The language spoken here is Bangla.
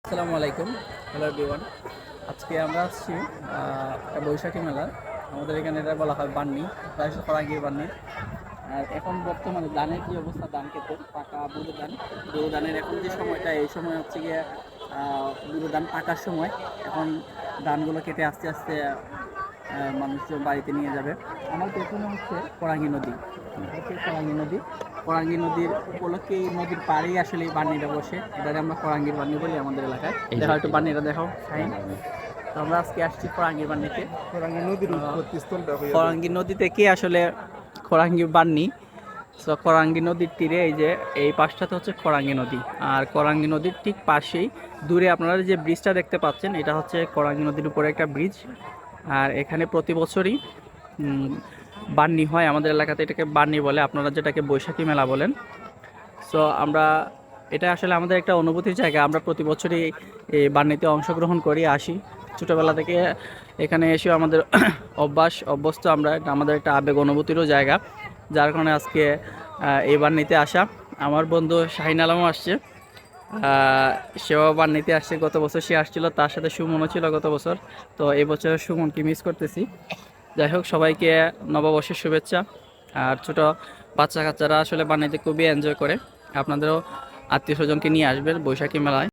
আসসালামু আলাইকুম। Hello everyone. আজকে আমরা আসছি একটা বৈশাখী মেলা। আমাদের এখানে এটা বলা হয় বান্নি, প্রায় ফরাঙ্গির বান্নি। আর এখন বর্তমানে ধানের যে অবস্থা, ধান খেতে পাকা বুড়ো ধানের এখন যে সময়টা, এই সময় হচ্ছে গিয়ে বুড়ো ধান পাকার সময়। এখন ধানগুলো কেটে আস্তে আস্তে মানুষজন বাড়িতে নিয়ে যাবে। আমার পেছনে হচ্ছে ফরাঙ্গি নদী, ফরাঙ্গি নদীর উপলক্ষে এই নদীর পাড়েই আসলে এই বান্নিটা বসে। এটাকে আমরা ফরাঙ্গির বান্নি বলি আমাদের এলাকায়। দেখা একটু বান্নিটা দেখাও শাহিন। তো আমরা আজকে আসছি ফরাঙ্গির বান্নিতে। ফরাঙ্গি নদীর উৎপত্তিস্থলটা হইয়া ফরাঙ্গি নদী থেকে আসলে ফরাঙ্গি বান্নি। সো ফরাঙ্গি নদীর তীরে এই যে এই পাশটাতে হচ্ছে ফরাঙ্গি নদী, আর ফরাঙ্গি নদীর ঠিক পাশেই দূরে আপনারা যে ব্রিজটা দেখতে পাচ্ছেন, এটা হচ্ছে ফরাঙ্গি নদীর উপরে একটা ব্রিজ। আর এখানে প্রতি বছরই বান্নি হয়। আমাদের এলাকাতে এটাকে বান্নি বলে, আপনারা যেটাকে বৈশাখী মেলা বলেন। সো আমরা এটা আসলে আমাদের একটা অনুভূতির জায়গা। আমরা প্রতি বছরই এই বান্নিতে অংশগ্রহণ করি, আসি ছোটোবেলা থেকে। এখানে এসেও আমাদের অভ্যস্ত আমরা, এটা আমাদের একটা আবেগ অনুভূতিরও জায়গা, যার কারণে আজকে এই বান্নিতে আসা। আমার বন্ধু শাহিন আলমও আসছে, সেও বান্নিতে আসছে। গত বছর সে আসছিল, তার সাথে সুমনও ছিল গত বছর। তো এই বছর সুমনকে মিস করতেছি। যাই হোক, সবাইকে নববর্ষের শুভেচ্ছা। আর ছোট বাচ্চা কাচ্চারা আসলে বান্নিতে খুবই এনজয় করে। আপনাদেরও আত্মীয় স্বজনকে নিয়ে আসবেন বৈশাখী মেলায়।